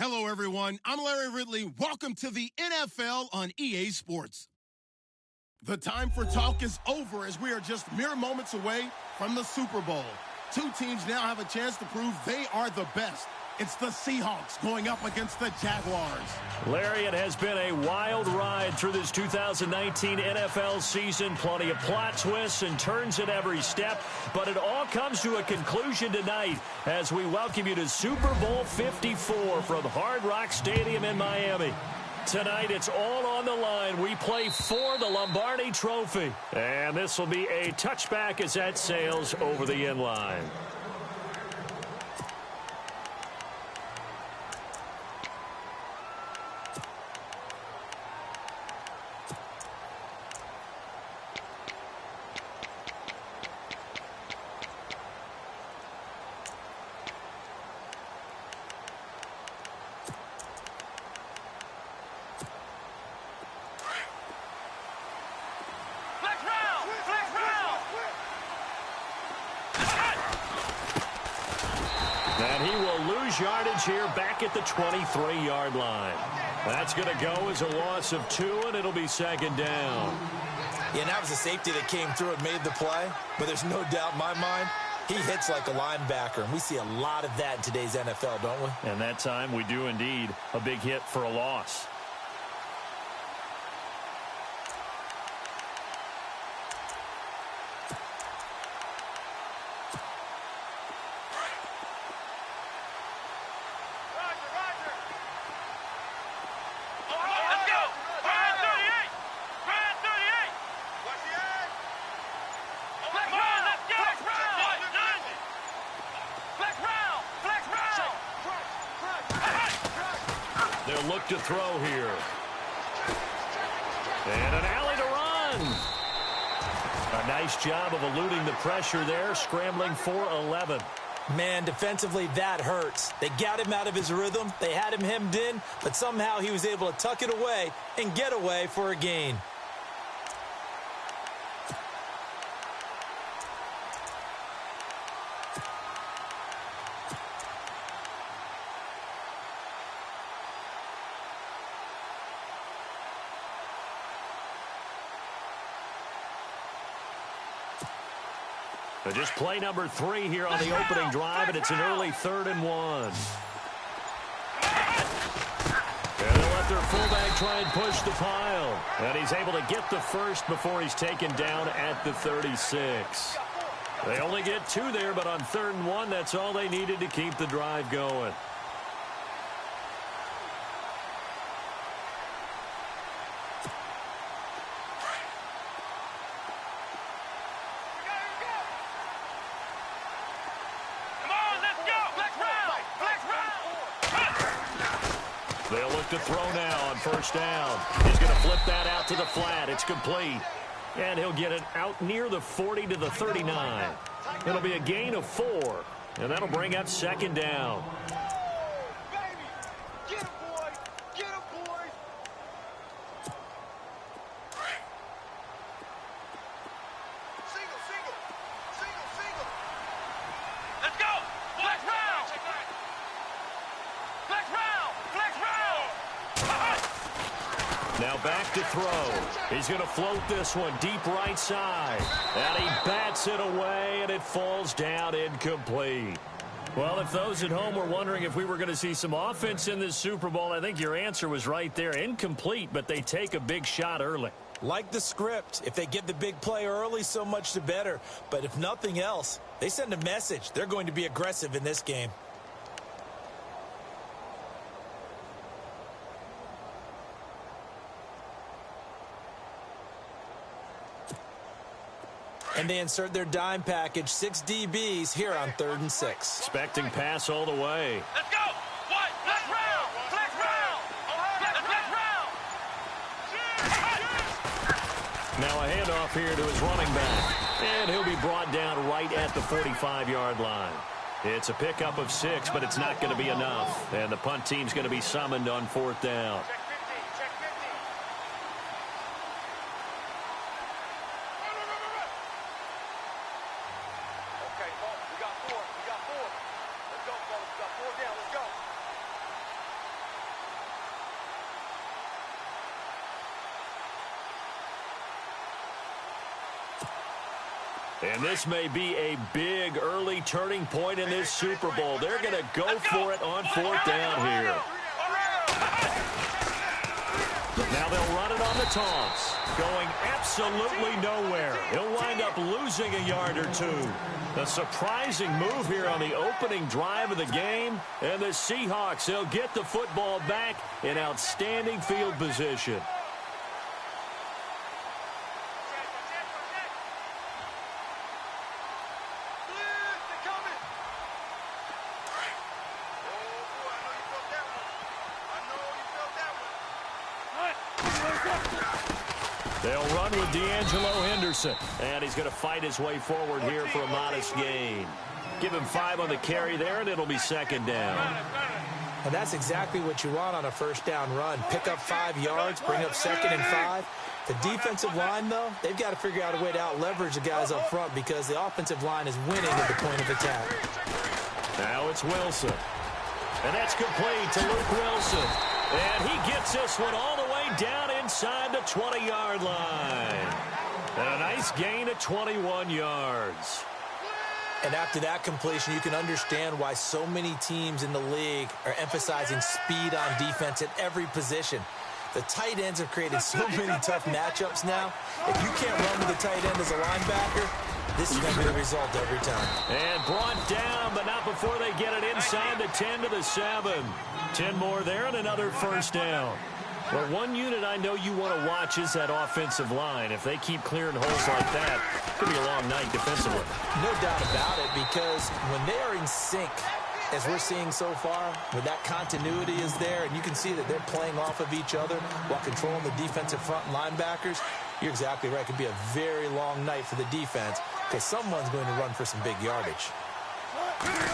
Hello, everyone. I'm Larry Ridley. Welcome to the NFL on EA Sports. The time for talk is over as we are just mere moments away from the Super Bowl. Two teams now have a chance to prove they are the best. It's the Seahawks going up against the Jaguars. Larry, it has been a wild ride through this 2019 NFL season. Plenty of plot twists and turns at every step. But it all comes to a conclusion tonight as we welcome you to Super Bowl 54 from Hard Rock Stadium in Miami. Tonight, it's all on the line. We play for the Lombardi Trophy. And this will be a touchback as that sails over the end line. And he will lose yardage here back at the 23-yard line. That's going to go as a loss of 2, and it'll be second down. Yeah, and that was a safety that came through and made the play. But there's no doubt in my mind, he hits like a linebacker. And we see a lot of that in today's NFL, don't we? And that time we do indeed a big hit for a loss. They'll look to throw here. And an alley to run. A nice job of eluding the pressure there, scrambling for 11. Man, defensively, that hurts. They got him out of his rhythm. They had him hemmed in, but somehow he was able to tuck it away and get away for a gain. But just play number 3 here on the opening drive, and it's an early 3rd and 1. And they'll let their fullback try and push the pile. And he's able to get the first before he's taken down at the 36. They only get 2 there, but on 3rd and 1, that's all they needed to keep the drive going. They'll look to throw now on 1st down. He's going to flip that out to the flat. It's complete. And he'll get it out near the 40 to the 39. It'll be a gain of 4. And that'll bring up 2nd down. Now back to throw. He's going to float this one deep right side. And he bats it away, and it falls down incomplete. Well, if those at home were wondering if we were going to see some offense in this Super Bowl, I think your answer was right there. Incomplete, but they take a big shot early. Like the script, if they get the big play early, so much the better. But if nothing else, they send a message. They're going to be aggressive in this game. And they insert their dime package, 6 DBs here on 3rd and 6. Expecting pass all the way. Let's go! What? Flex round! Flex round! Flex round! Now a handoff here to his running back. And he'll be brought down right at the 45-yard line. It's a pickup of 6, but it's not going to be enough. And the punt team's going to be summoned on 4th down. And this may be a big early turning point in this Super Bowl. They're going to go for it on fourth down here. Now they'll run it on the toss. Going absolutely nowhere. He'll wind up losing a yard or two. A surprising move here on the opening drive of the game. And the Seahawks, they'll get the football back in outstanding field position. They'll run with Henderson. And he's going to fight his way forward here for a modest gain. Give him 5 on the carry there, and it'll be second down. And that's exactly what you want on a first down run. Pick up 5 yards, bring up second and 5. The defensive line, though, they've got to figure out a way to out-leverage the guys up front because the offensive line is winning at the point of attack. Now it's Wilson. And that's complete to Luke Wilson. And he gets this one all the way down inside the 20-yard line. And a nice gain of 21 yards. And after that completion, you can understand why so many teams in the league are emphasizing speed on defense at every position. The tight ends have created so many tough matchups now. If you can't run with the tight end as a linebacker, this is going to be the result every time. And brought down, but not before they get it inside the 10 to the 7. 10 more there and another first down. Well, one unit I know you want to watch is that offensive line. If they keep clearing holes like that, it could be a long night defensively. No doubt about it, because when they are in sync, as we're seeing so far, when that continuity is there, and you can see that they're playing off of each other while controlling the defensive front linebackers, you're exactly right. It could be a very long night for the defense because someone's going to run for some big yardage.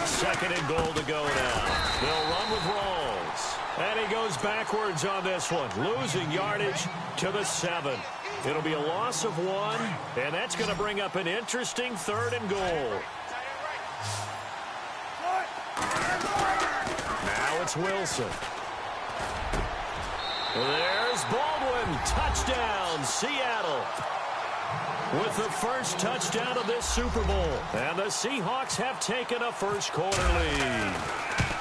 Second and goal to go now. They'll run with Rawls. And he goes backwards on this one, losing yardage to the 7. It'll be a loss of 1, and that's going to bring up an interesting third and goal. Now it's Wilson. There's Baldwin. Touchdown, Seattle. With the first touchdown of this Super Bowl. And the Seahawks have taken a first quarter lead.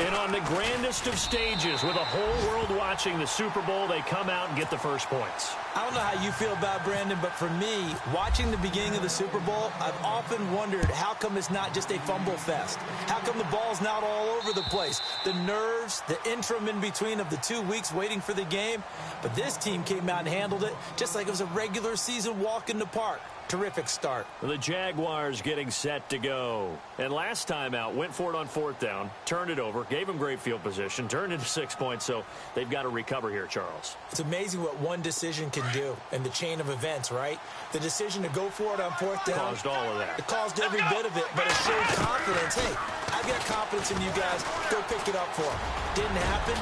And on the grandest of stages, with the whole world watching the Super Bowl, they come out and get the first points. I don't know how you feel about Brandon, but for me, watching the beginning of the Super Bowl, I've often wondered how come it's not just a fumble fest? How come the ball's not all over the place? The nerves, the interim in between of the 2 weeks waiting for the game. But this team came out and handled it just like it was a regular season walk in the park. Terrific start. The Jaguars getting set to go. And last time out, went for it on fourth down, turned it over, gave them great field position, turned into 6 points, so they've got to recover here, Charles. It's amazing what one decision can do in the chain of events, right? The decision to go for it on fourth down. Caused all of that. It caused every bit of it, but it showed confidence. Hey, I've got confidence in you guys. Go pick it up for him. Didn't happen.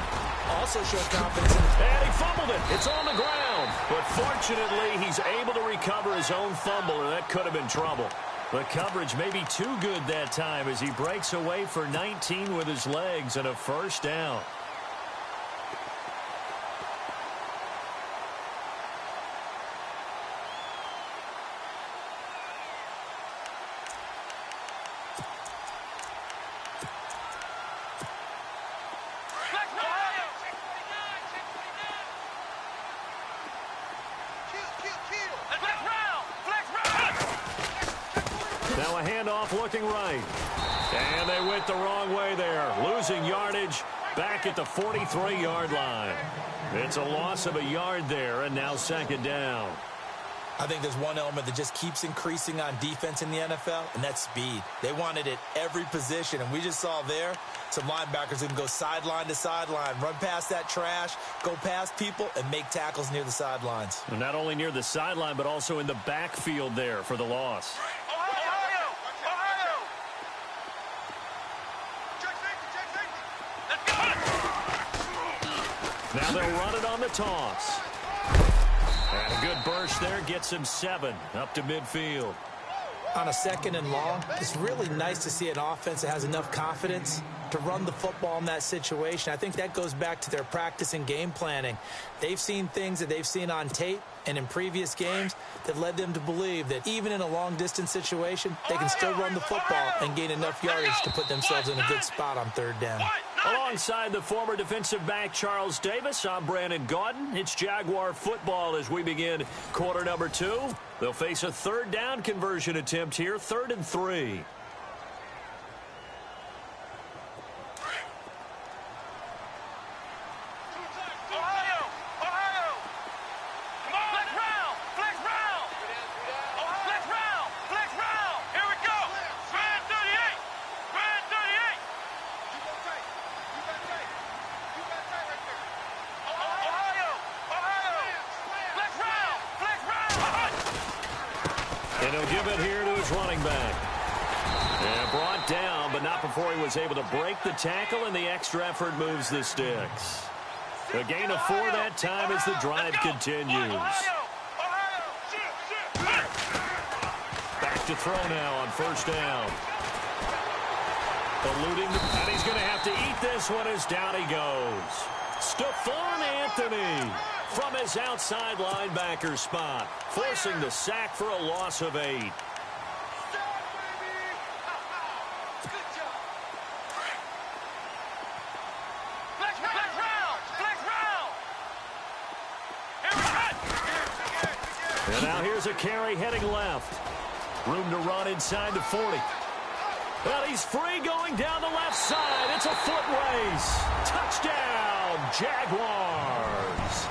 Also showed confidence in it. And he fumbled it. It's on the ground. But fortunately, he's able to recover his own fumble, or that could have been trouble. The coverage may be too good that time as he breaks away for 19 with his legs and a first down. Now a handoff looking right. And they went the wrong way there. Losing yardage back at the 43-yard line. It's a loss of a yard there, and now second down. I think there's one element that just keeps increasing on defense in the NFL, and that's speed. They want it at every position, and we just saw there some linebackers who can go sideline to sideline, run past that trash, go past people, and make tackles near the sidelines. And not only near the sideline, but also in the backfield there for the loss. Now they'll run it on the toss. And a good burst there gets him 7 up to midfield. On a second and long, it's really nice to see an offense that has enough confidence to run the football in that situation. I think that goes back to their practice and game planning. They've seen things that they've seen on tape and in previous games that led them to believe that even in a long-distance situation, they can still run the football and gain enough yardage to put themselves in a good spot on third down. Alongside the former defensive back Charles Davis, I'm Brandon Gaudin. It's Jaguar football as we begin quarter number 2. They'll face a third down conversion attempt here, 3rd and 3. And he'll give it here to his running back. And brought down, but not before he was able to break the tackle, and the extra effort moves the sticks. A gain of 4 that time as the drive continues. Back to throw now on first down. Eluding, and he's going to have to eat this one as down he goes. Stephon Anthony from his outside linebacker spot, forcing the sack for a loss of 8. And now here's a carry heading left. Room to run inside the 40. Well, he's free going down the left side. It's a foot race. Touchdown, Jaguars.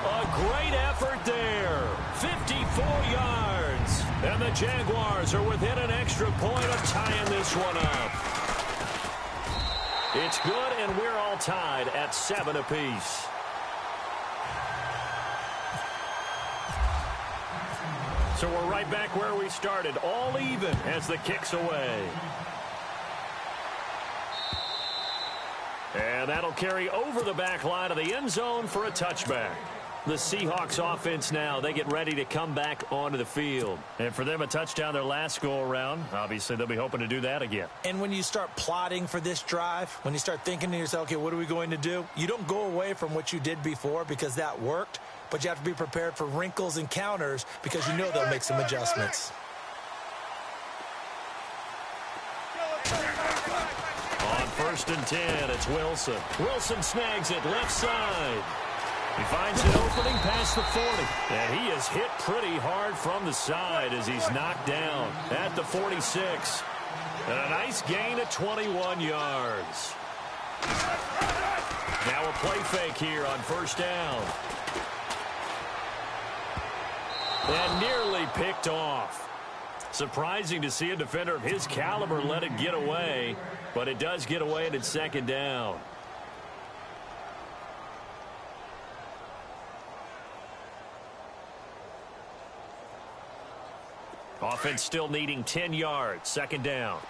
A great effort there. 54 yards. And the Jaguars are within an extra point of tying this one up. It's good, and we're all tied at 7 apiece. So we're right back where we started, all even as the kick's away. And that'll carry over the back line of the end zone for a touchback. The Seahawks offense now, they get ready to come back onto the field. And for them, a touchdown their last go-around. Obviously, they'll be hoping to do that again. And when you start plotting for this drive, when you start thinking to yourself, okay, what are we going to do? You don't go away from what you did before because that worked. But you have to be prepared for wrinkles and counters because you know they'll make some adjustments. On 1st and 10, it's Wilson. Wilson snags it left side. He finds an opening past the 40. And he is hit pretty hard from the side as he's knocked down at the 46. And a nice gain of 21 yards. Now a play fake here on 1st down. And nearly picked off. Surprising to see a defender of his caliber let it get away, but it does get away and it's 2nd down. Offense still needing 10 yards, 2nd down.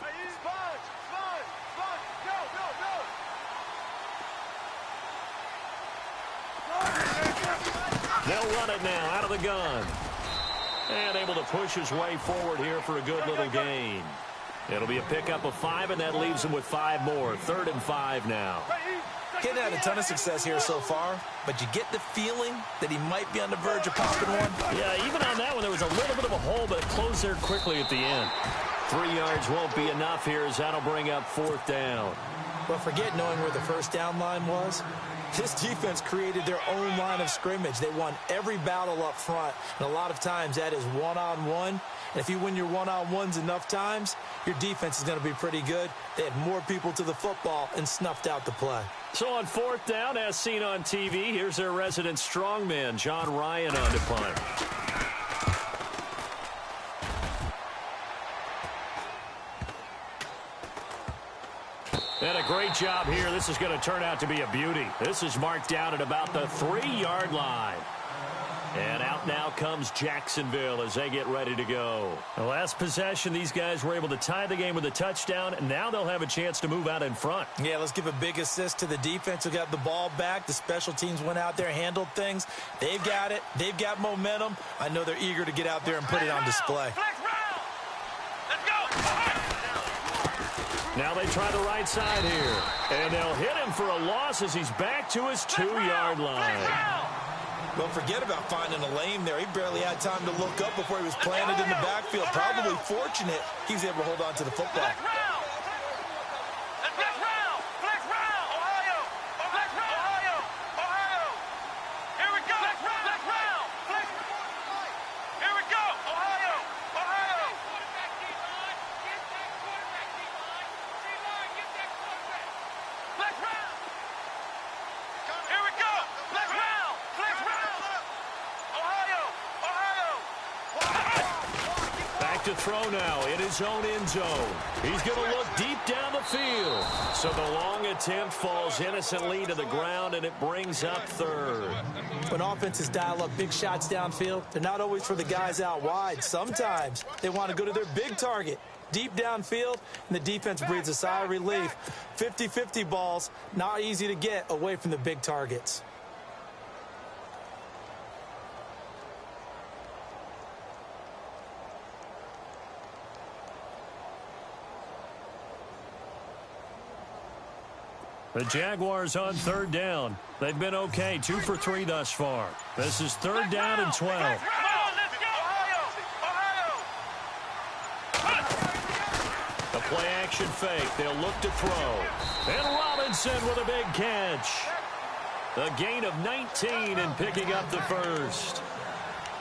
They'll run it now out of the gun. And able to push his way forward here for a good little gain. It'll be a pickup of 5, and that leaves him with 5 more. 3rd and 5 now. Getting had a ton of success here so far, but you get the feeling that he might be on the verge of popping one. Yeah, even on that one, there was a little bit of a hole, but it closed there quickly at the end. 3 yards won't be enough here as that'll bring up 4th down. But forget knowing where the first down line was. This defense created their own line of scrimmage. They won every battle up front, and a lot of times that is one-on-one. And if you win your one-on-ones enough times, your defense is going to be pretty good. They had more people to the football and snuffed out the play. So on 4th down, as seen on TV, here's their resident strongman, John Ryan, on to punt. And a great job here. This is going to turn out to be a beauty. This is marked down at about the 3-yard line. And out now comes Jacksonville as they get ready to go. The last possession, these guys were able to tie the game with a touchdown, and now they'll have a chance to move out in front. Yeah, let's give a big assist to the defense who got the ball back. The special teams went out there, handled things. They've got it. They've got momentum. I know they're eager to get out there and put it on display. Let's go. Now they try the right side here. And they'll hit him for a loss as he's back to his 2-yard line. Well, forget about finding a lane there. He barely had time to look up before he was planted in the backfield. Probably fortunate he was able to hold on to the football. To throw now in his own end zone. He's going to look deep down the field. So the long attempt falls innocently to the ground, and it brings up third. When offenses dial up big shots downfield, they're not always for the guys out wide. Sometimes they want to go to their big target, deep downfield, and the defense breathes a sigh of relief. 50-50 balls, not easy to get away from the big targets. The Jaguars on third down. They've been okay, 2 for 3 thus far. This is third down and 12. The play action fake. They'll look to throw. And Robinson with a big catch. A gain of 19 and picking up the first.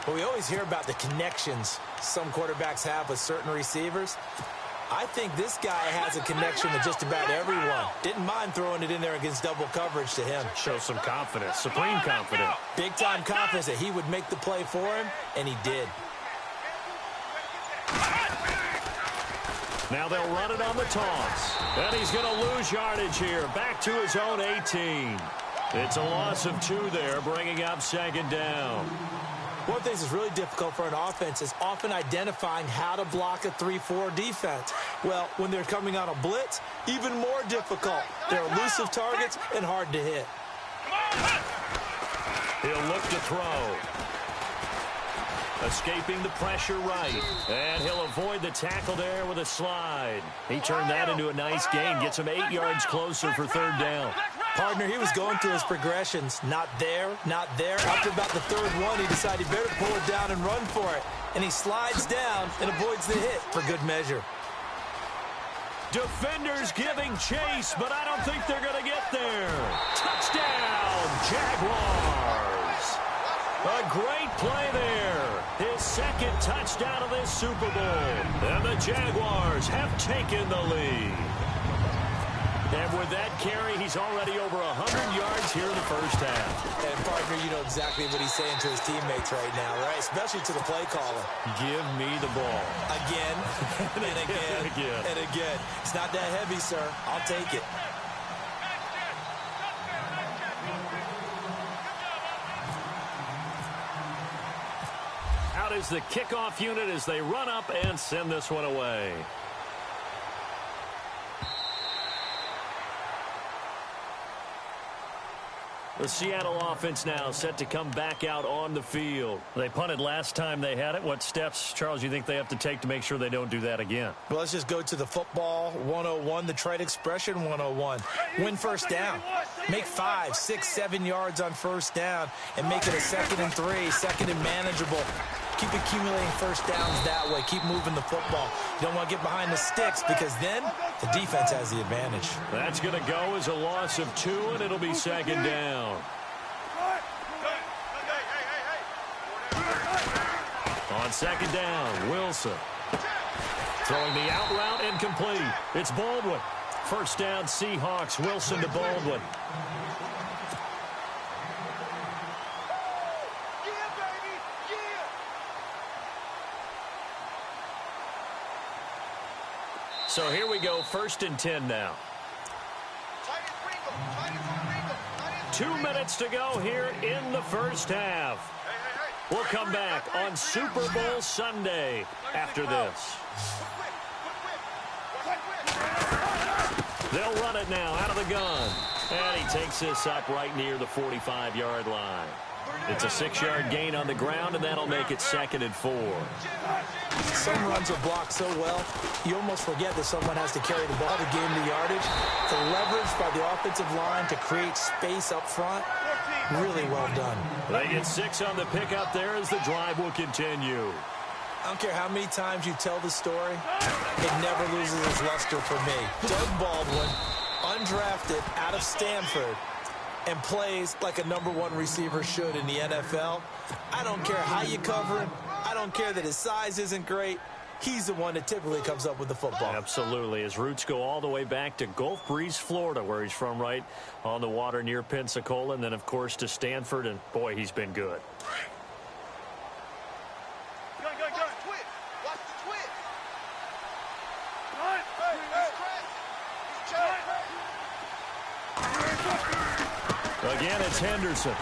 Well, we always hear about the connections some quarterbacks have with certain receivers. I think this guy has a connection with just about everyone. Didn't mind throwing it in there against double coverage to him. Show some confidence, supreme confidence. Big-time confidence that he would make the play for him, and he did. Now they'll run it on the toss. And he's going to lose yardage here. Back to his own 18. It's a loss of 2 there, bringing up second down. One of the things that's really difficult for an offense is often identifying how to block a 3-4 defense. Well, when they're coming on a blitz, even more difficult. They're elusive targets and hard to hit. He'll look to throw. Escaping the pressure right. And he'll avoid the tackle there with a slide. He turned that into a nice gain. Gets him 8 yards closer for third down. Partner, he was going through his progressions. Not there, not there. After about the third one, he decided he better pull it down and run for it. And he slides down and avoids the hit for good measure. Defenders giving chase, but I don't think they're going to get there. Touchdown, Jaguars. A great play there. His second touchdown of this Super Bowl. And the Jaguars have taken the lead. And with that carry, he's already over 100 yards here in the first half. And, partner, you know exactly what he's saying to his teammates right now, right? Especially to the play caller. Give me the ball. Again, and again, and again. It's not that heavy, sir. I'll take it. Out is the kickoff unit as they run up and send this one away. The Seattle offense now set to come back out on the field. They punted last time they had it. What steps, Charles, you think they have to take to make sure they don't do that again? Well, let's just go to the football 101, the trade expression 101. Win first down. Make 5, 6, 7 yards on first down and make it a 2nd and 3, 2nd and manageable. Keep accumulating first downs that way. Keep moving the football. You don't want to get behind the sticks because then the defense has the advantage. That's going to go as a loss of 2, and it'll be second down. On second down, Wilson. Throwing the out route incomplete. It's Baldwin. First down, Seahawks. Wilson to Baldwin. So here we go, 1st and 10 now. 2 minutes to go here in the first half. We'll come back on Super Bowl Sunday after this. They'll run it now out of the gun. And he takes this up right near the 45-yard line. It's a 6-yard gain on the ground, and that'll make it 2nd and 4. Some runs are blocked so well, you almost forget that someone has to carry the ball to gain the yardage. The leverage by the offensive line to create space up front, really well done. They get 6 on the pickup there as the drive will continue. I don't care how many times you tell the story, it never loses its luster for me. Doug Baldwin, undrafted out of Stanford, and plays like a #1 receiver should in the NFL. I don't care how you cover him. I don't care that his size isn't great. He's the one that typically comes up with the football. Absolutely. His roots go all the way back to Gulf Breeze, Florida, where he's from, right on the water near Pensacola, and then, of course, to Stanford, and, boy, he's been good. Again, it's Henderson.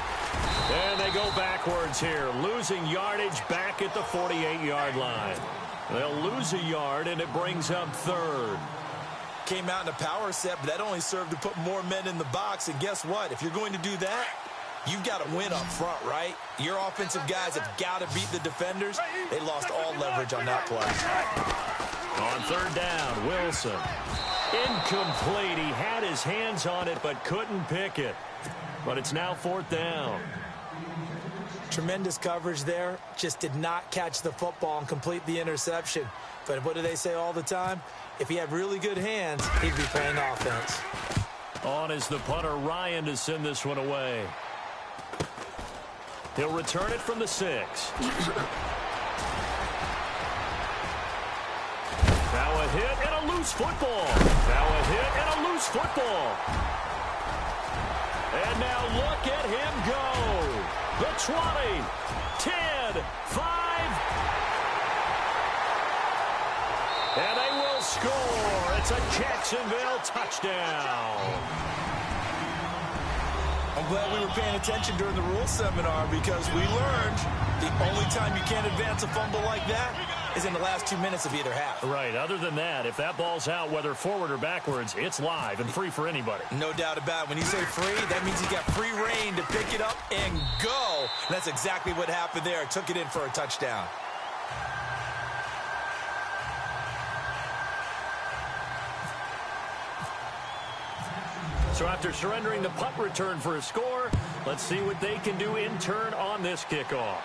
And they go backwards here, losing yardage back at the 48-yard line. They'll lose a yard, and it brings up 3rd. Came out in a power set, but that only served to put more men in the box. And guess what? If you're going to do that, you've got to win up front, right? Your offensive guys have got to beat the defenders. They lost all leverage on that play. On 3rd down, Wilson. Incomplete. He had his hands on it, but couldn't pick it. But it's now 4th down. Tremendous coverage there. Just did not catch the football and complete the interception. But what do they say all the time? If he had really good hands, he'd be playing offense. On is the punter, Ryan, to send this one away. He'll return it from the 6. Now a hit and a loose football. Now a hit and a loose football. And now look at him go. The 20, 10, 5. And they will score. It's a Jacksonville touchdown. I'm glad we were paying attention during the rules seminar because we learned the only time you can't advance a fumble like that is in the last 2 minutes of either half. Right. Other than that, if that ball's out, whether forward or backwards, it's live and free for anybody. No doubt about it. When you say free, that means you got free reign to pick it up and go. And that's exactly what happened there. Took it in for a touchdown. So after surrendering the punt return for a score, let's see what they can do in turn on this kickoff.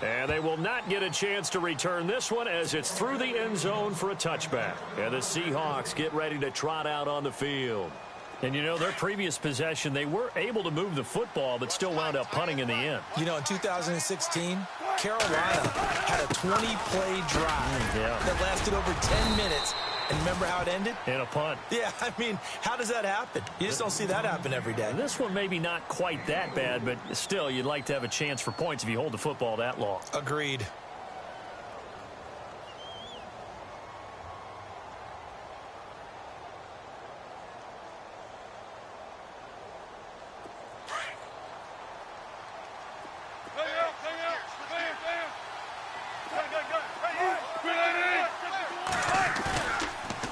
And they will not get a chance to return this one as it's through the end zone for a touchback. And the Seahawks get ready to trot out on the field. And, you know, their previous possession, they were able to move the football but still wound up punting in the end. You know, in 2016, Carolina had a 20-play drive that lasted over 10 minutes. And remember how it ended? In a punt. Yeah, I mean, how does that happen? You just don't see that happen every day. And this one maybe not quite that bad, but still, you'd like to have a chance for points if you hold the football that long. Agreed.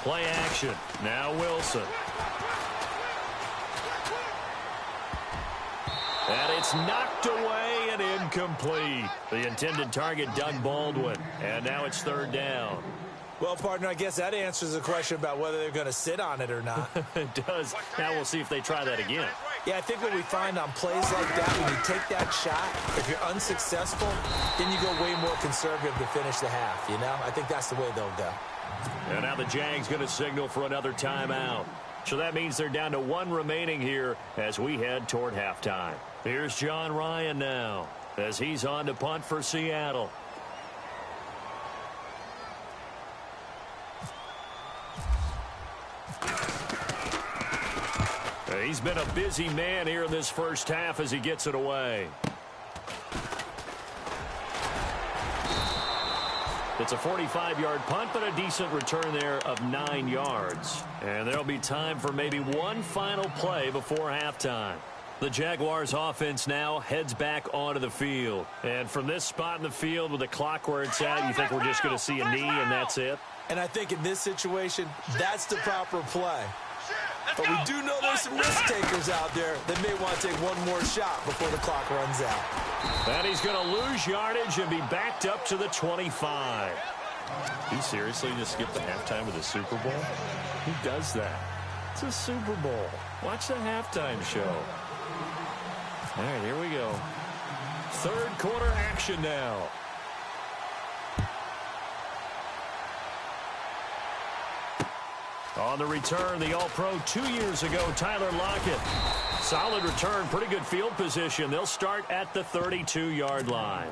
Play action. Now Wilson. And it's knocked away and incomplete. The intended target, Doug Baldwin. And now it's 3rd down. Well, partner, I guess that answers the question about whether they're going to sit on it or not. It does. Now we'll see if they try that again. Yeah, I think what we find on plays like that, when you take that shot, if you're unsuccessful, then you go way more conservative to finish the half, you know? I think that's the way they'll go. And now the Jags going to signal for another timeout. So that means they're down to 1 remaining here as we head toward halftime. Here's John Ryan now as he's on to punt for Seattle. He's been a busy man here in this first half as he gets it away. It's a 45-yard punt, but a decent return there of 9 yards. And there'll be time for maybe one final play before halftime. The Jaguars offense now heads back onto the field. And from this spot in the field with the clock where it's at, you think we're just going to see a knee and that's it? And I think in this situation, that's the proper play. But we do know there's some risk takers out there that may want to take one more shot before the clock runs out. And he's going to lose yardage and be backed up to the 25. He seriously just skipped the halftime of the Super Bowl? Who does that? It's a Super Bowl. Watch the halftime show. All right, here we go. Third quarter action now. On the return, the All-Pro 2 years ago, Tyler Lockett. Solid return, pretty good field position. They'll start at the 32-yard line.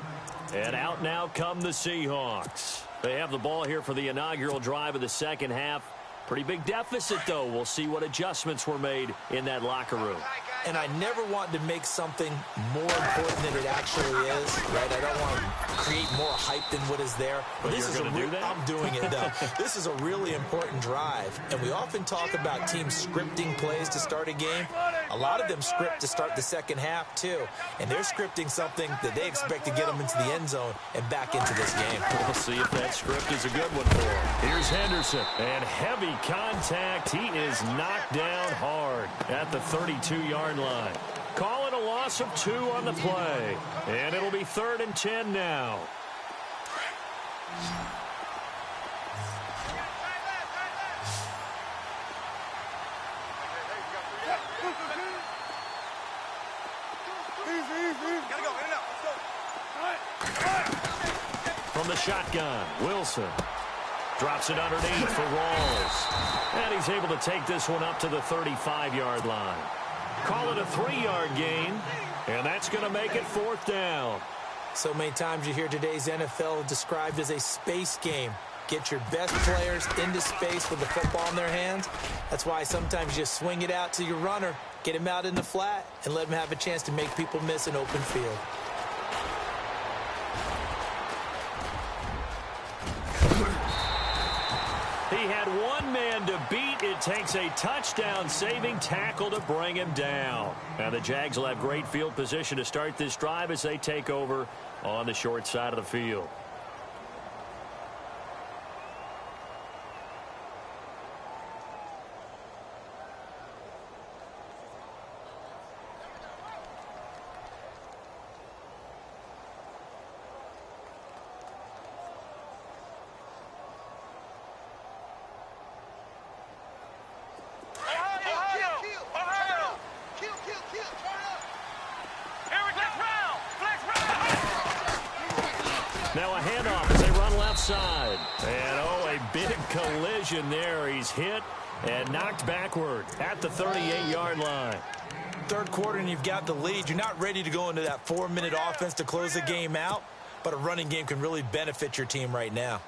And out now come the Seahawks. They have the ball here for the inaugural drive of the second half. Pretty big deficit, though. We'll see what adjustments were made in that locker room. And I never want to make something more important than it actually is, right? I don't want to create more hype than what is there. But this is going to do that? I'm doing it, though. This is a really important drive. And we often talk about teams scripting plays to start a game. A lot of them script to start the second half, too. And they're scripting something that they expect to get them into the end zone and back into this game. We'll see if that script is a good one for him. Here's Henderson. And heavy contact. He is knocked down hard at the 32-yard line. Call it a loss of 2 on the play. And it'll be 3rd and 10 now. From the shotgun, Wilson drops it underneath for Rawls. And he's able to take this one up to the 35-yard line. Call it a 3-yard gain, and that's going to make it 4th down. So many times you hear today's NFL described as a space game. Get your best players into space with the football in their hands. That's why sometimes you swing it out to your runner, get him out in the flat, and let him have a chance to make people miss an open field. He had one man to beat. It takes a touchdown-saving tackle to bring him down. Now the Jags will have great field position to start this drive as they take over on the short side of the field. Now a handoff as they run left side. And, oh, a big collision there. He's hit and knocked backward at the 38-yard line. Third quarter and you've got the lead. You're not ready to go into that 4-minute offense to close the game out, but a running game can really benefit your team right now.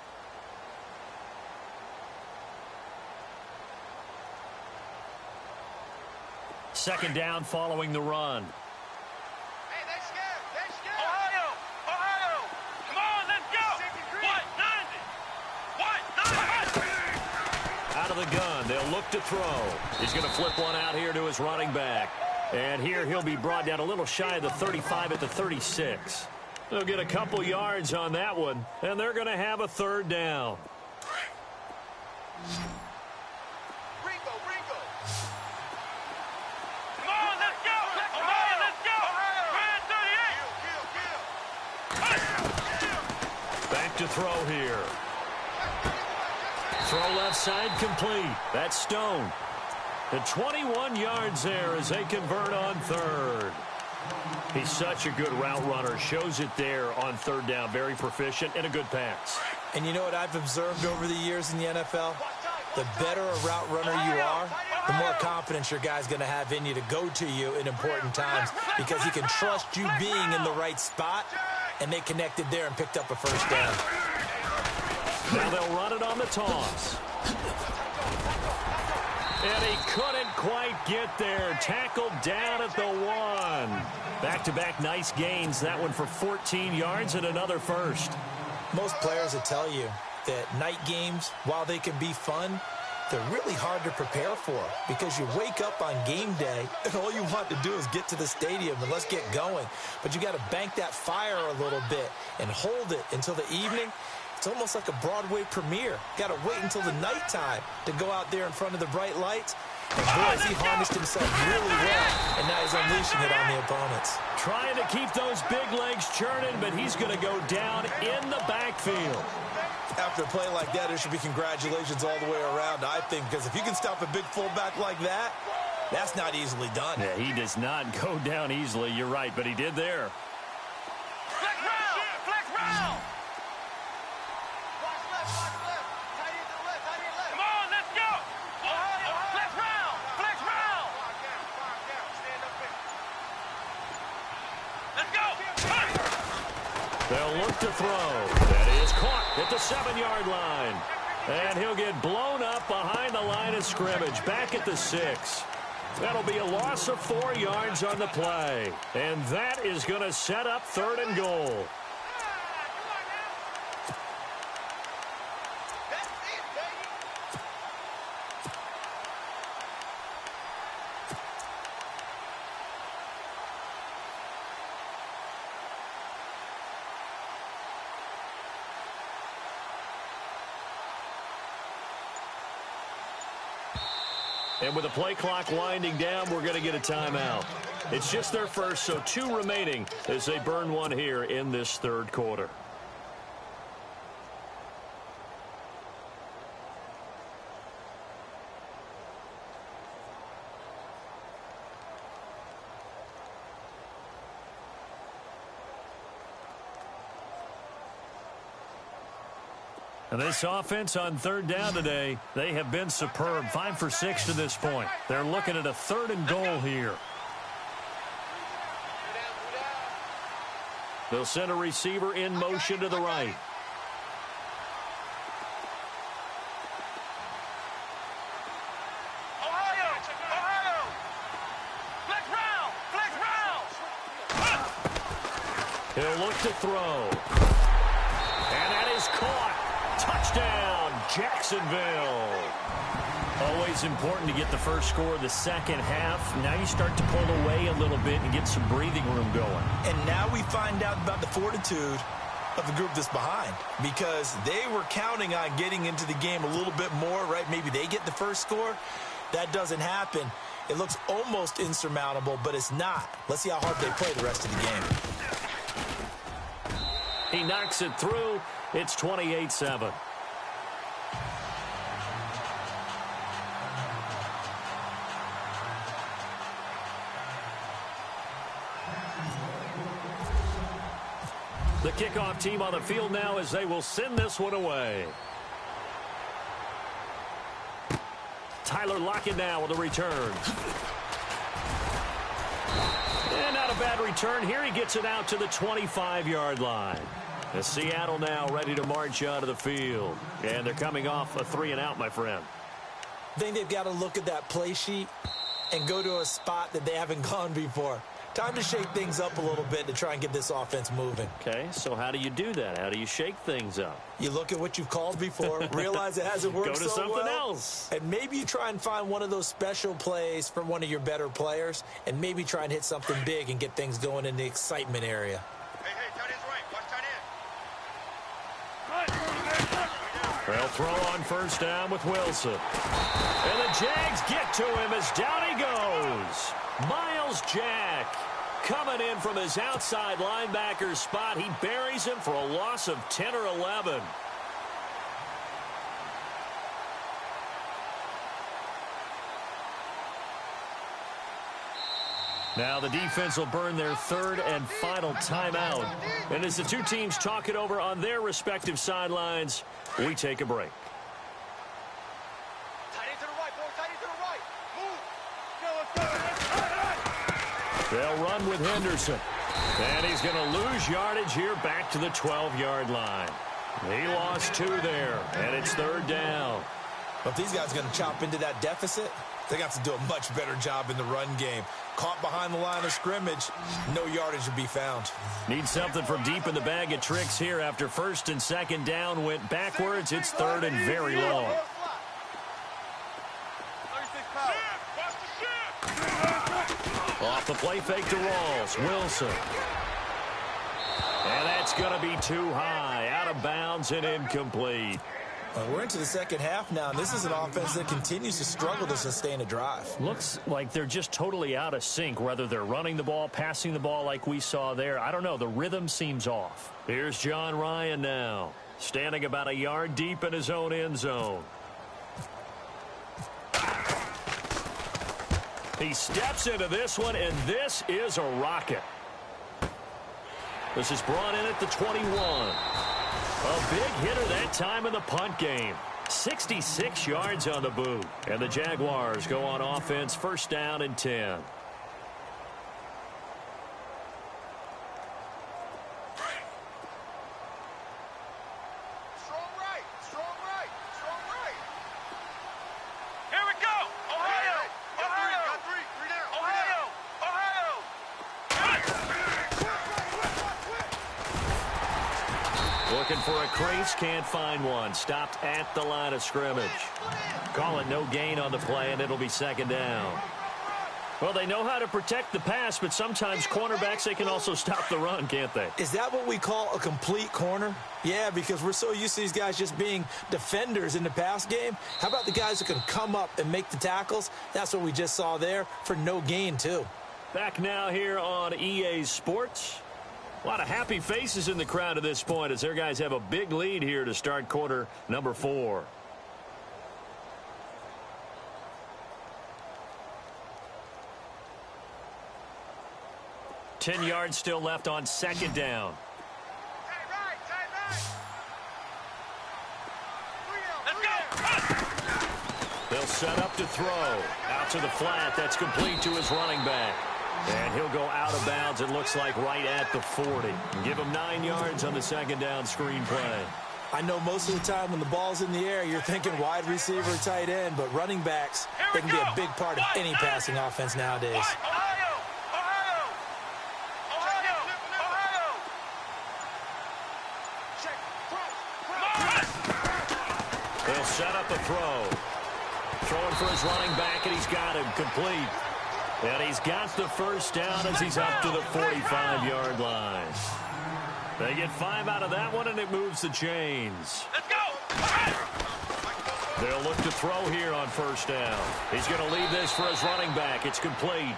Second down following the run. Out of the gun, they'll look to throw. He's going to flip one out here to his running back. And here he'll be brought down a little shy of the 35 at the 36. They'll get a couple yards on that one, and they're going to have a 3rd down. Come on, let's go! Come on, let's go! Back to throw here. Throw left side complete. That's Stone. The 21 yards there as they convert on 3rd. He's such a good route runner. Shows it there on 3rd down. Very proficient and a good pass. And you know what I've observed over the years in the NFL? The better a route runner you are, the more confidence your guy's going to have in you to go to you in important times because he can trust you being in the right spot, and they connected there and picked up a 1st down. Now they'll run it on the toss. And he couldn't quite get there. Tackled down at the 1. Back-to-back nice gains. That one for 14 yards and another 1st. Most players will tell you that night games, while they can be fun, they're really hard to prepare for because you wake up on game day and all you want to do is get to the stadium and let's get going. But you got to bank that fire a little bit and hold it until the evening It's almost like a Broadway premiere. Got to wait until the nighttime to go out there in front of the bright lights. And boy, he harnessed himself really well, and now he's unleashing it on the opponents. Trying to keep those big legs churning, but he's going to go down in the backfield. After a play like that, there should be congratulations all the way around, I think, because if you can stop a big fullback like that, that's not easily done. Yeah, he does not go down easily. You're right, but he did there. Flex round! Flex round! Come on, let's go! Flex round! Flex round! Let's go! They'll look to throw. That is caught at the 7-yard line. And he'll get blown up behind the line of scrimmage, back at the 6. That'll be a loss of 4 yards on the play. And that is going to set up 3rd and goal. And with the play clock winding down, we're going to get a timeout. It's just their first, so 2 remaining as they burn one here in this 3rd quarter. And this offense on 3rd down today, they have been superb. 5 for 6 to this point. They're looking at a 3rd and goal here. They'll send a receiver in motion to the right. Ohio! Flex round! He'll look to throw. And that is caught. Touchdown, Jacksonville. Always important to get the first score of the second half. Now you start to pull away a little bit and get some breathing room going. And now we find out about the fortitude of the group that's behind, because they were counting on getting into the game a little bit more, right? Maybe they get the first score. That doesn't happen. It looks almost insurmountable, but it's not. Let's see how hard they play the rest of the game. He knocks it through. It's 28-7. The kickoff team on the field now as they will send this one away. Tyler Lockett now with a return. And not a bad return here. He gets it out to the 25-yard line. And Seattle now ready to march out of the field. And they're coming off a 3-and-out, my friend. I think they've got to look at that play sheet and go to a spot that they haven't gone before. Time to shake things up a little bit to try and get this offense moving. Okay, so how do you do that? How do you shake things up? You look at what you've called before, realize it hasn't worked Go to so something well, else. and maybe you try and find one of those special plays from one of your better players, and maybe try and hit something big and get things going in the excitement area. Hey, tight end's right. Watch tight end. They'll throw on first down with Wilson. And the Jags get to him as down he goes. Miles Jack coming in from his outside linebacker spot. He buries him for a loss of 10 or 11. Now the defense will burn their 3rd and final timeout. And as the two teams talk it over on their respective sidelines, we take a break. Tight end to the right, boy. Tight end to the right. Move. They'll run with Henderson. And he's going to lose yardage here back to the 12-yard line. He lost 2 there, and it's 3rd down. But if these guys are going to chop into that deficit, they got to do a much better job in the run game. Caught behind the line of scrimmage, no yardage to be found. Need something from deep in the bag of tricks here after 1st and 2nd down went backwards. It's 3rd and very long. Off the play fake to Rawls. Wilson. And that's going to be too high, out of bounds and incomplete. We're into the second half now, and this is an offense that continues to struggle to sustain a drive. Looks like they're just totally out of sync, whether they're running the ball, passing the ball like we saw there. I don't know. The rhythm seems off. Here's John Ryan now, standing about a yard deep in his own end zone. He steps into this one, and this is a rocket. This is brought in at the 21. A big hitter that time in the punt game. 66 yards on the boot. And the Jaguars go on offense, first down and 10. Strong right, strong right, strong right. Here we go. Ohio. Got three down. Ohio. Looking for a crease, can't find one. Stopped at the line of scrimmage. Call it no gain on the play, and it'll be second down. Well, they know how to protect the pass, but sometimes cornerbacks, they can also stop the run, can't they? Is that what we call a complete corner? Yeah, because we're so used to these guys just being defenders in the pass game. How about the guys who can come up and make the tackles? That's what we just saw there for no gain, too. Back now here on EA Sports. A lot of happy faces in the crowd at this point as their guys have a big lead here to start quarter number 4. Ten yards still left on second down. They'll set up to throw. Out to the flat. That's complete to his running back. And he'll go out of bounds, it looks like, right at the 40. Give him 9 yards on the second down screen play. I know most of the time when the ball's in the air, you're thinking wide receiver, tight end, but running backs, they can be a big part of any passing offense nowadays. They'll set up a throw. Throwing for his running back, and he's got him complete. And he's got the first down as he's up to the 45-yard line. They get 5 out of that one, and it moves the chains. Let's go! They'll look to throw here on first down. He's going to leave this for his running back. It's complete.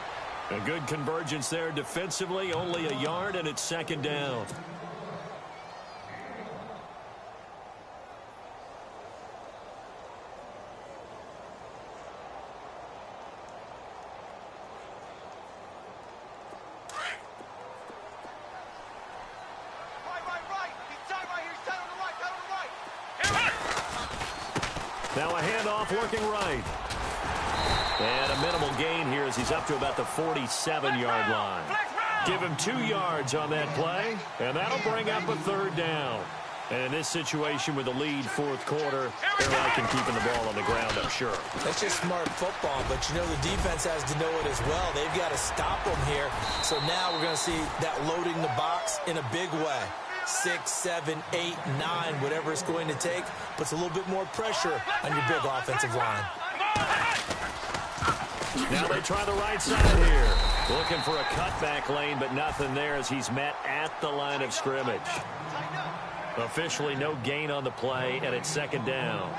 A good convergence there defensively, only a yard, and it's second down. Now a handoff working right. And a minimal gain here as he's up to about the 47-yard line. Give him 2 yards on that play, and that'll bring up a third down. And in this situation with the lead fourth quarter, they're liking keeping the ball on the ground, I'm sure. That's just smart football, but you know the defense has to know it as well. They've got to stop them here. So now we're going to see that loading the box in a big way. 6, 7, 8, 9, whatever it's going to take, puts a little bit more pressure on your big offensive line. Now they try the right side here. Looking for a cutback lane, but nothing there as he's met at the line of scrimmage. Officially no gain on the play, and it's second down.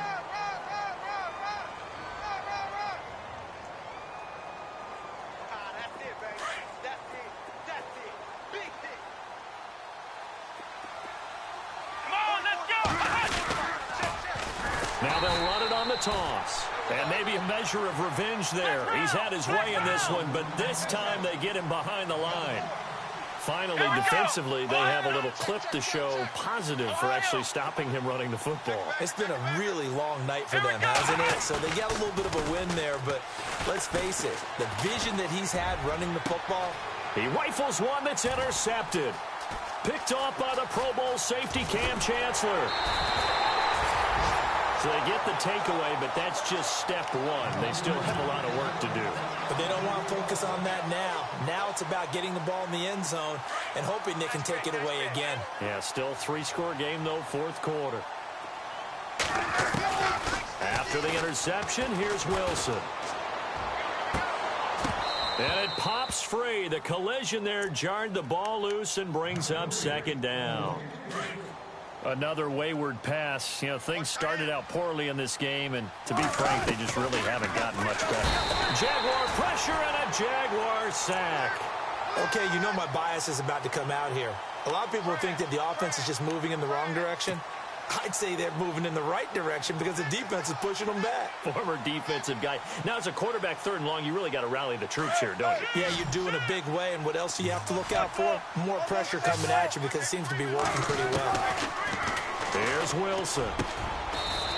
Now they'll run it on the toss. And maybe a measure of revenge there. He's had his way in this one, but this time they get him behind the line. Finally, defensively, they have a little clip to show positive for actually stopping him running the football. It's been a really long night for them, hasn't it? So they got a little bit of a win there, but let's face it, the vision that he's had running the football. He rifles one that's intercepted. Picked off by the Pro Bowl safety Cam Chancellor. So they get the takeaway, but that's just step one. They still have a lot of work to do. But they don't want to focus on that now. Now it's about getting the ball in the end zone and hoping they can take it away again. Yeah, still 3-score game, though, fourth quarter. After the interception, here's Wilson. And it pops free. The collision there jarred the ball loose and brings up second down. Another wayward pass. You know, things started out poorly in this game, and to be frank, they just really haven't gotten much better. Jaguar pressure and a Jaguar sack. Okay, you know my bias is about to come out here. A lot of people think that the offense is just moving in the wrong direction. I'd say they're moving in the right direction because the defense is pushing them back. Former defensive guy. Now, as a quarterback, 3rd and long, you really got to rally the troops here, don't you? Yeah, you do in a big way. And what else do you have to look out for? More pressure coming at you because it seems to be working pretty well. There's Wilson.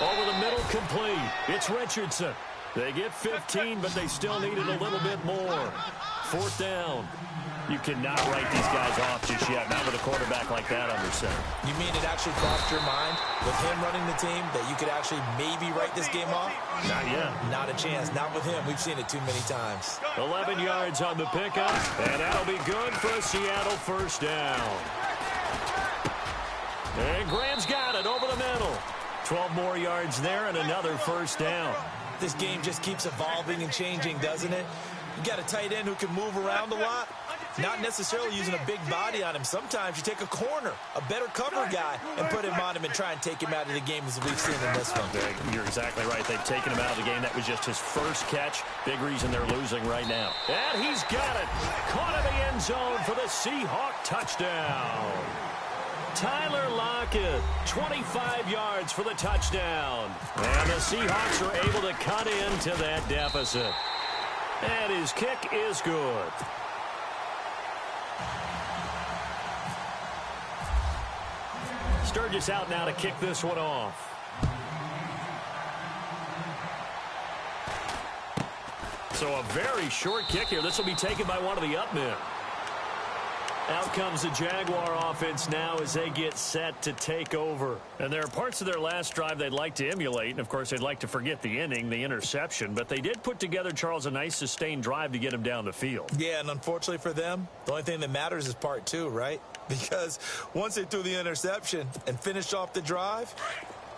Over the middle, complete. It's Richardson. They get 15, but they still needed a little bit more. 4th down. You cannot write these guys off just yet, not with a quarterback like that under center. You mean it actually crossed your mind with him running the team that you could actually maybe write this game off? Not yet. Not a chance. Not with him. We've seen it too many times. 11 yards on the pickup, and that'll be good for a Seattle 1st down. And Graham's got it over the middle. 12 more yards there and another 1st down. This game just keeps evolving and changing, doesn't it? You got a tight end who can move around a lot. Not necessarily using a big body on him. Sometimes you take a corner, a better cover guy, and put him on him and try and take him out of the game as we've seen in this one. You're exactly right. They've taken him out of the game. That was just his first catch. Big reason they're losing right now. And he's got it. Caught in the end zone for the Seahawk touchdown. Tyler Lockett, 25 yards for the touchdown. And the Seahawks are able to cut into that deficit. And his kick is good. Sturgis out now to kick this one off. So a very short kick here. This will be taken by one of the up men. Out comes the Jaguar offense now as they get set to take over. And there are parts of their last drive they'd like to emulate. And, of course, they'd like to forget the inning, the interception. But they did put together, Charles, a nice sustained drive to get him down the field. Yeah, and unfortunately for them, the only thing that matters is part 2, right? Because once they threw the interception and finished off the drive,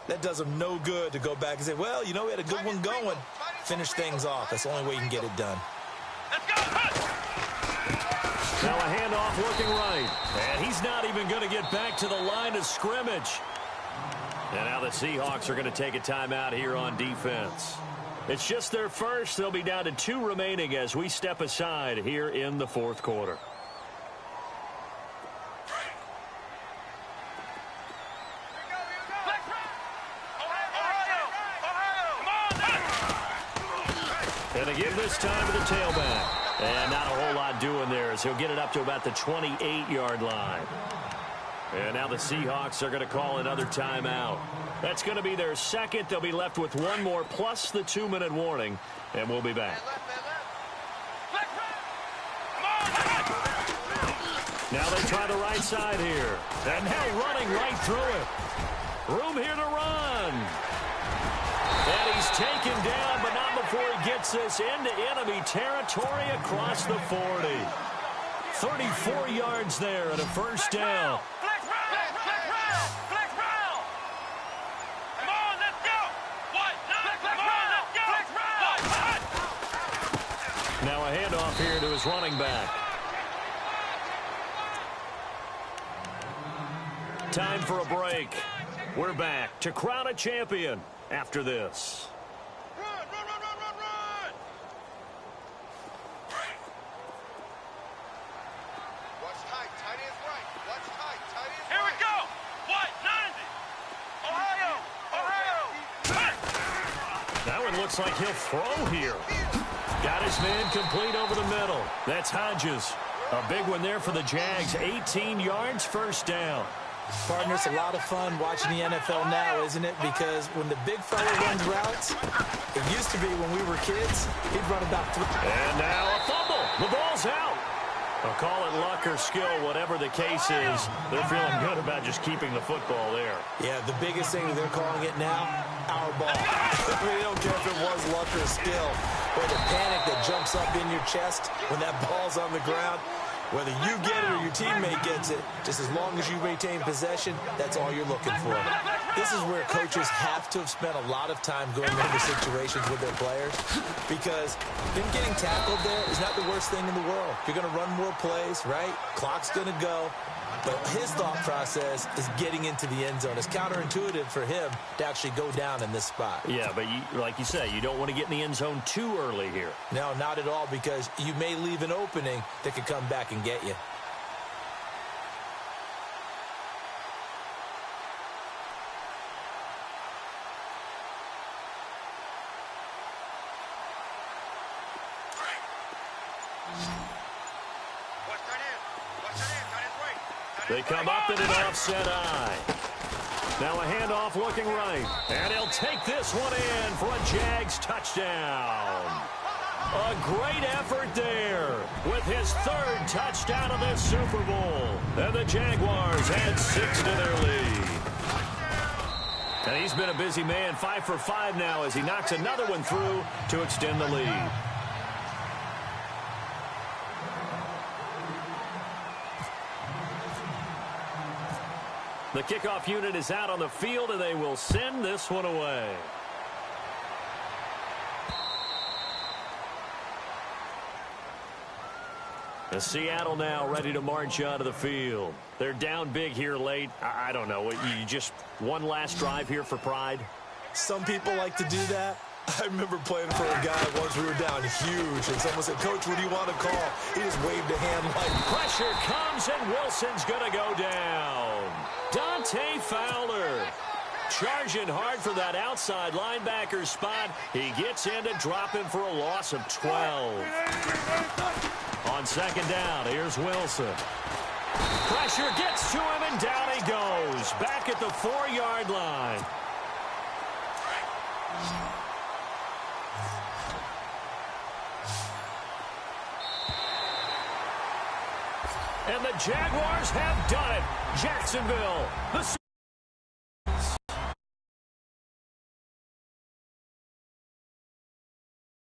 that does them no good to go back and say, well, you know, we had a good one going. Finish things off. That's the only way you can get it done. Let's go. Now a handoff looking right. And he's not even going to get back to the line of scrimmage. And now the Seahawks are going to take a timeout here on defense. It's just their first. They'll be down to 2 remaining as we step aside here in the 4th quarter. And they give this time to the tailback. And not a whole lot doing there as he'll get it up to about the 28-yard line. And now the Seahawks are going to call another timeout. That's going to be their second. They'll be left with one more plus the 2-minute warning. And we'll be back. Now they try the right side here. And now running right through it. Room here to run. And he's taken down, but not before he gets this into enemy territory across the 40. 34 yards there and a 1st down. Flex round. Come on, let's go. Now a handoff here to his running back. Time for a break. We're back to crown a champion after this. Run. Watch tight. Tight ends right. Watch tight. Tight ends right. Here we go. What? 90. Ohio. That one looks like he'll throw here. Got his man complete over the middle. That's Hodges. A big one there for the Jags. 18 yards, 1st down. Partner, it's a lot of fun watching the NFL now, isn't it? Because when the big fella runs routes, it used to be when we were kids, he'd run about 3. And now a fumble. The ball's out. I'll call it luck or skill, whatever the case is. They're feeling good about just keeping the football there. Yeah, the biggest thing that they're calling it now, our ball. They don't care if it was luck or skill. Or the panic that jumps up in your chest when that ball's on the ground. Whether you get it or your teammate gets it, just as long as you retain possession, that's all you're looking for. This is where coaches have to have spent a lot of time going over situations with their players, because him getting tackled there is not the worst thing in the world. You're going to run more plays, right? Clock's going to go. But his thought process is getting into the end zone. It's counterintuitive for him to actually go down in this spot. Yeah, but like you say, you don't want to get in the end zone too early here. No, not at all, because you may leave an opening that could come back and get you. They come up in an offset eye. Now a handoff looking right. And he'll take this one in for a Jags touchdown. A great effort there with his third touchdown of this Super Bowl. And the Jaguars add 6 to their lead. And he's been a busy man, 5 for 5 now as he knocks another one through to extend the lead. The kickoff unit is out on the field, and they will send this one away. And Seattle now ready to march onto the field. They're down big here late. I don't know. You just one last drive here for pride? Some people like to do that. I remember playing for a guy once we were down huge, and someone said, "Coach, what do you want to call?" He just waved a hand like... Pressure comes, and Wilson's going to go down. Dante Fowler charging hard for that outside linebacker spot. He gets in to drop him for a loss of 12. On second down, here's Wilson. Pressure gets to him, and down he goes. Back at the 4-yard line. And the Jaguars have done it. Jacksonville, the